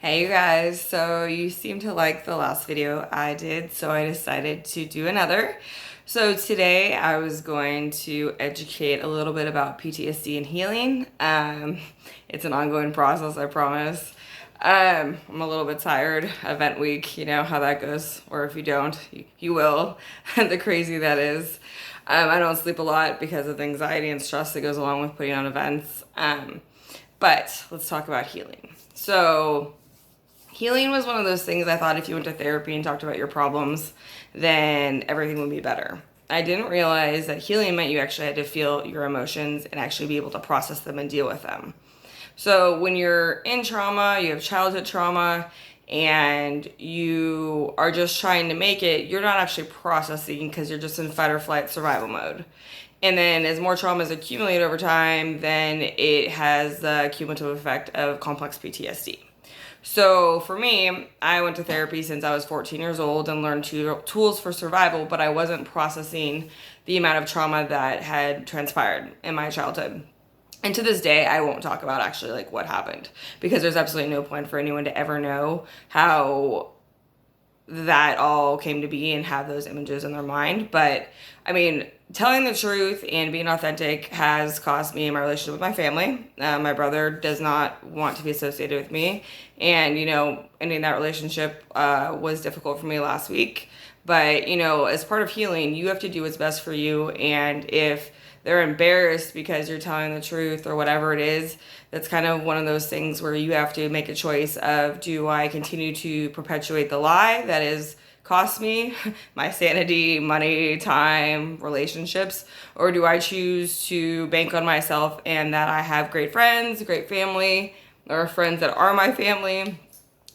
Hey you guys, so you seem to like the last video I did, so I decided to do another. So today I was going to educate a little bit about PTSD and healing. It's an ongoing process, I promise. I'm a little bit tired. Event week, you know how that goes, or if you don't, you will. The crazy that is. I don't sleep a lot because of the anxiety and stress that goes along with putting on events. But let's talk about healing. So healing was one of those things I thought if you went to therapy and talked about your problems, then everything would be better. I didn't realize that healing meant you actually had to feel your emotions and actually be able to process them and deal with them. So when you're in trauma, you have childhood trauma, and you are just trying to make it, you're not actually processing because you're just in fight or flight survival mode. And then as more traumas accumulate over time, then it has the cumulative effect of complex PTSD. So for me, I went to therapy since I was 14 years old and learned tools for survival, but I wasn't processing the amount of trauma that had transpired in my childhood. And to this day, I won't talk about actually like what happened because there's absolutely no point for anyone to ever know how that all came to be and have those images in their mind. But I mean, telling the truth and being authentic has cost me in my relationship with my family. My brother does not want to be associated with me. And, ending that relationship was difficult for me last week. But, as part of healing, you have to do what's best for you. And if they're embarrassed because you're telling the truth or whatever it is, that's kind of one of those things where you have to make a choice of, do I continue to perpetuate the lie that is cost me my sanity, money, time, relationships, or do I choose to bank on myself and that I have great friends, great family, or friends that are my family,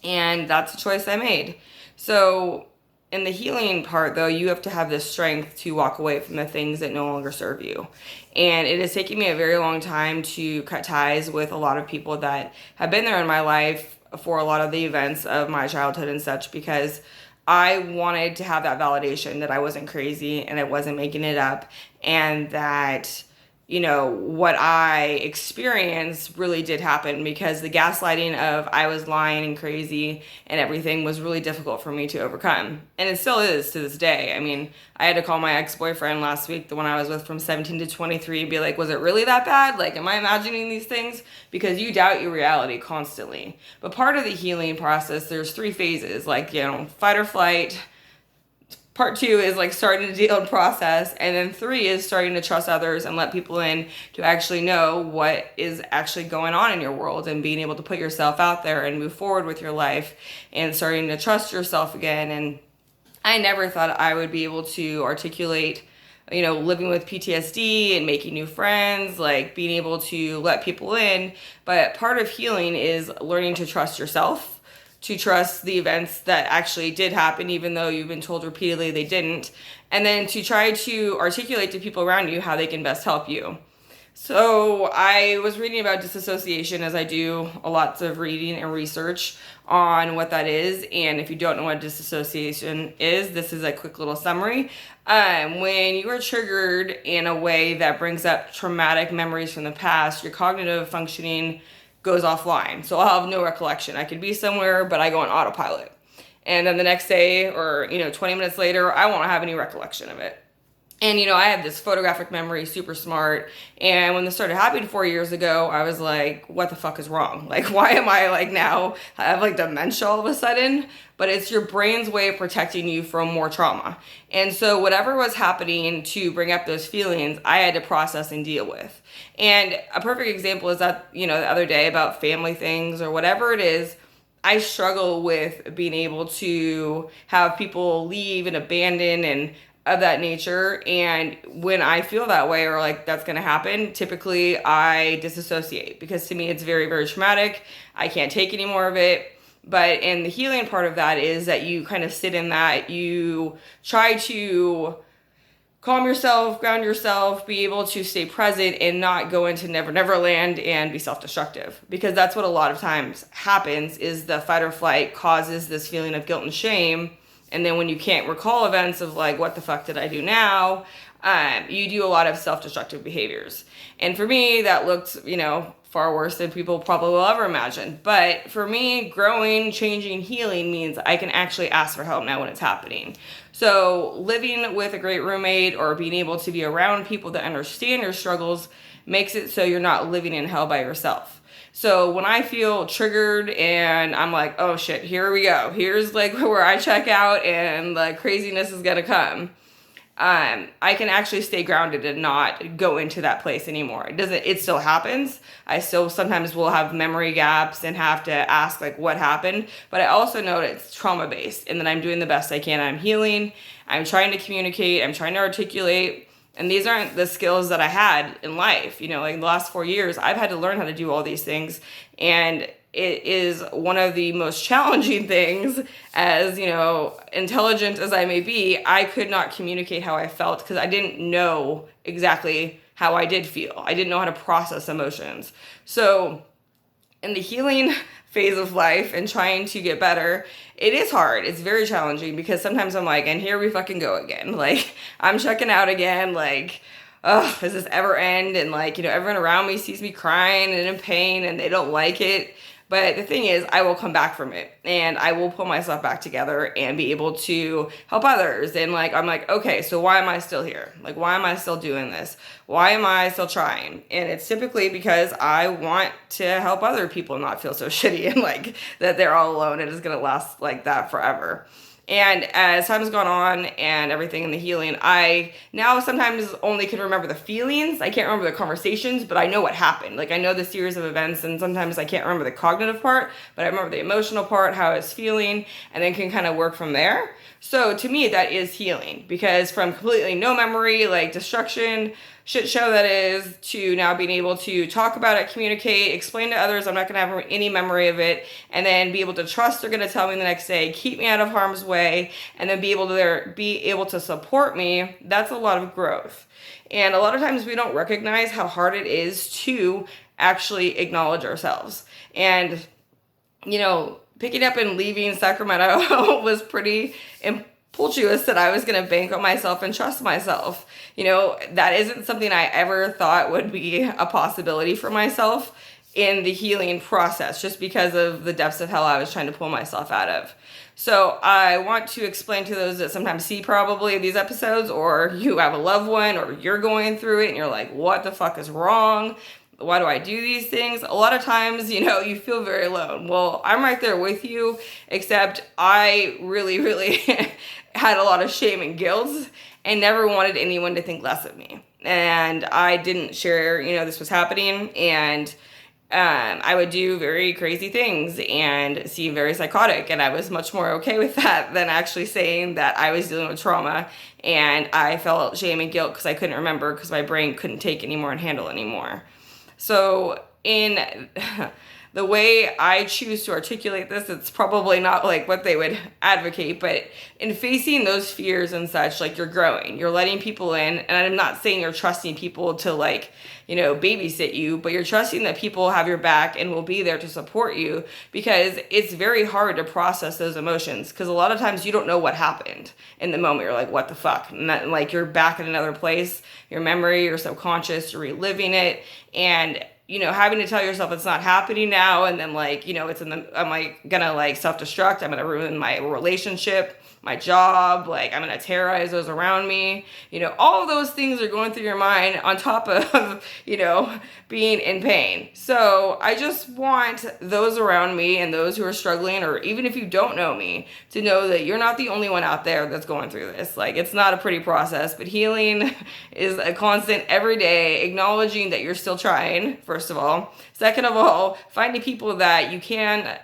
and that's a choice I made. So in the healing part, though, you have to have this strength to walk away from the things that no longer serve you. And it has taken me a very long time to cut ties with a lot of people that have been there in my life for a lot of the events of my childhood and such, because I wanted to have that validation that I wasn't crazy and I wasn't making it up, and that what I experienced really did happen, because the gaslighting of I was lying and crazy and everything was really difficult for me to overcome. And it still is to this day. I mean, I had to call my ex-boyfriend last week, the one I was with from 17 to 23, and be like, was it really that bad? Like, am I imagining these things? Because you doubt your reality constantly. But part of the healing process, there's 3 phases, like, fight or flight. Part 2 is like starting to deal and process. And then 3 is starting to trust others and let people in to actually know what is actually going on in your world, and being able to put yourself out there and move forward with your life and starting to trust yourself again. And I never thought I would be able to articulate, living with PTSD and making new friends, like being able to let people in. But part of healing is learning to trust yourself, to trust the events that actually did happen, even though you've been told repeatedly they didn't, and then to try to articulate to people around you how they can best help you. So I was reading about disassociation, as I do a lots of reading and research on what that is. And if you don't know what disassociation is, this is a quick little summary. When you are triggered in a way that brings up traumatic memories from the past, your cognitive functioning goes offline. So I'll have no recollection. I could be somewhere, but I go on autopilot. And then the next day, or 20 minutes later, I won't have any recollection of it. And I have this photographic memory, super smart. And when this started happening 4 years ago, I was like, what the fuck is wrong? Like, why am I now I have dementia all of a sudden? But it's your brain's way of protecting you from more trauma. And so whatever was happening to bring up those feelings, I had to process and deal with. And a perfect example is that, the other day about family things or whatever it is, I struggle with being able to have people leave and abandon and of that nature. And when I feel that way, or that's going to happen, typically I disassociate, because to me it's very, very traumatic. I can't take any more of it. But in the healing part of that is that you kind of sit in that, you try to calm yourself, ground yourself, be able to stay present and not go into never, never land and be self-destructive. Because that's what a lot of times happens, is the fight or flight causes this feeling of guilt and shame. And then when you can't recall events of what the fuck did I do now? You do a lot of self-destructive behaviors. And for me, that looked, far worse than people probably will ever imagine. But for me, growing, changing, healing means I can actually ask for help now when it's happening. So living with a great roommate or being able to be around people that understand your struggles makes it so you're not living in hell by yourself. So when I feel triggered and I'm like, oh shit, here we go. Here's like where I check out and the craziness is gonna come. I can actually stay grounded and not go into that place anymore. It still happens. I still sometimes will have memory gaps and have to ask like what happened, but I also know that it's trauma based and that I'm doing the best I can. I'm healing. I'm trying to communicate. I'm trying to articulate. And these aren't the skills that I had in life. Like the last 4 years, I've had to learn how to do all these things. And it is one of the most challenging things. As, intelligent as I may be, I could not communicate how I felt because I didn't know exactly how I did feel. I didn't know how to process emotions. So in the healing phase of life and trying to get better, it is hard. It's very challenging because sometimes I'm like, and here we fucking go again. Like, I'm checking out again. Like, oh, does this ever end? And like, everyone around me sees me crying and in pain and they don't like it. But the thing is, I will come back from it and I will pull myself back together and be able to help others. And like, I'm like, okay, so why am I still here? Like, why am I still doing this? Why am I still trying? And it's typically because I want to help other people not feel so shitty and like that they're all alone and it's going to last like that forever. And as time has gone on and everything in the healing, I now sometimes only can remember the feelings. I can't remember the conversations, but I know what happened. Like I know the series of events and sometimes I can't remember the cognitive part, but I remember the emotional part, how I was feeling, and then can kind of work from there. So to me, that is healing because from completely no memory, like destruction, shit show that is, to now being able to talk about it, communicate, explain to others I'm not going to have any memory of it, and then be able to trust they're going to tell me the next day, keep me out of harm's way, and then be able to support me. That's a lot of growth. And a lot of times we don't recognize how hard it is to actually acknowledge ourselves. And, picking up and leaving Sacramento was pretty impulsive that I was going to bank on myself and trust myself. That isn't something I ever thought would be a possibility for myself in the healing process, just because of the depths of hell I was trying to pull myself out of. So I want to explain to those that sometimes see probably these episodes, or you have a loved one, or you're going through it and you're like, what the fuck is wrong? Why do I do these things? A lot of times, you feel very alone. Well, I'm right there with you, except I really, really had a lot of shame and guilt and never wanted anyone to think less of me. And I didn't share, this was happening. And I would do very crazy things and seem very psychotic. And I was much more okay with that than actually saying that I was dealing with trauma. And I felt shame and guilt because I couldn't remember because my brain couldn't take anymore and handle anymore. So in the way I choose to articulate this, it's probably not like what they would advocate, but in facing those fears and such, like you're growing, you're letting people in, and I'm not saying you're trusting people to babysit you, but you're trusting that people have your back and will be there to support you, because it's very hard to process those emotions because a lot of times you don't know what happened in the moment. You're like, what the fuck? And that, like, you're back in another place, your memory, your subconscious, you're reliving it, and having to tell yourself it's not happening now, and then am I gonna self-destruct? I'm gonna ruin my relationship, my job, I'm gonna terrorize those around me. All of those things are going through your mind on top of, being in pain. So I just want those around me and those who are struggling, or even if you don't know me, to know that you're not the only one out there that's going through this. It's not a pretty process, but healing is a constant every day, acknowledging that you're still trying, first of all. Second of all, finding people that you can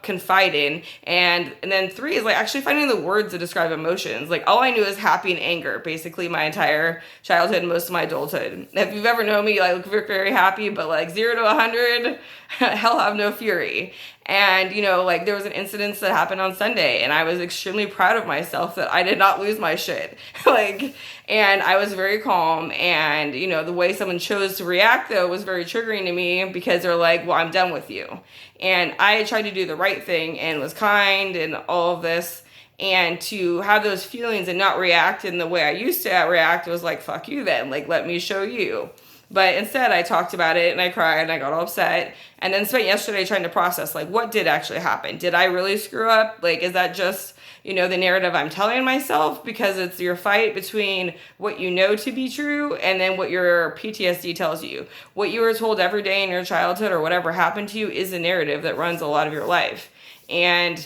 confide in, and then 3 is actually finding the words to describe emotions. All I knew is happy and anger basically my entire childhood and most of my adulthood. If you've ever known me, I look very, very happy, but 0 to 100 hell have no fury. And there was an incident that happened on Sunday, and I was extremely proud of myself that I did not lose my shit. And I was very calm, and the way someone chose to react though was very triggering to me, because they're like, well, I'm done with you. And I tried to do the right thing and was kind and all of this, and to have those feelings and not react in the way I used to react was like, fuck you then, let me show you. But instead, I talked about it and I cried and I got all upset. And then spent yesterday trying to process, like, what did actually happen? Did I really screw up? Like, is that just, the narrative I'm telling myself? Because it's your fight between what you know to be true and then what your PTSD tells you. What you were told every day in your childhood or whatever happened to you is the narrative that runs a lot of your life. And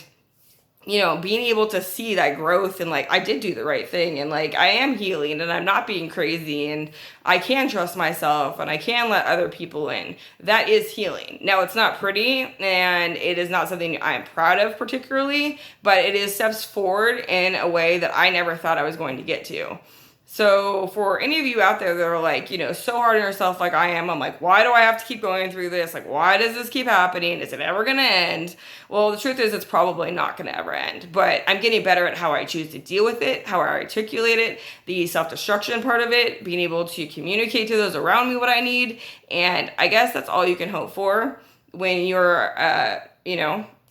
being able to see that growth and like, I did do the right thing and like, I am healing and I'm not being crazy and I can trust myself and I can let other people in. That is healing. Now, it's not pretty and it is not something I'm proud of particularly, but it is steps forward in a way that I never thought I was going to get to. So for any of you out there that are like, so hard on yourself like I am, I'm like, why do I have to keep going through this? Like, why does this keep happening? Is it ever going to end? Well, the truth is it's probably not going to ever end, but I'm getting better at how I choose to deal with it, how I articulate it, the self-destruction part of it, being able to communicate to those around me what I need. And I guess that's all you can hope for when you're,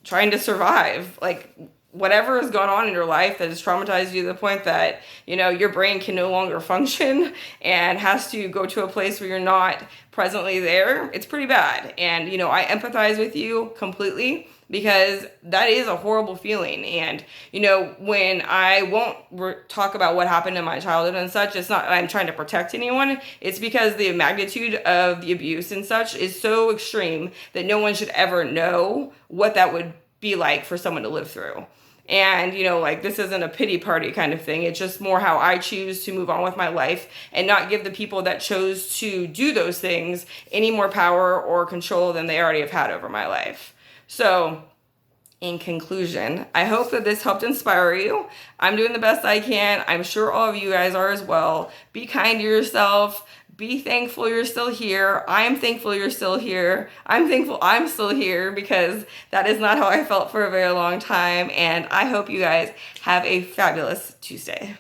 trying to survive. Like, whatever has gone on in your life that has traumatized you to the point that, your brain can no longer function and has to go to a place where you're not presently there, it's pretty bad. And, I empathize with you completely because that is a horrible feeling. And, when I won't talk about what happened in my childhood and such, it's not that I'm trying to protect anyone. It's because the magnitude of the abuse and such is so extreme that no one should ever know what that would be like for someone to live through. And, this isn't a pity party kind of thing. It's just more how I choose to move on with my life and not give the people that chose to do those things any more power or control than they already have had over my life. So, in conclusion, I hope that this helped inspire you. I'm doing the best I can. I'm sure all of you guys are as well. Be kind to yourself. Be thankful you're still here. I'm thankful you're still here. I'm thankful I'm still here because that is not how I felt for a very long time. And I hope you guys have a fabulous Tuesday.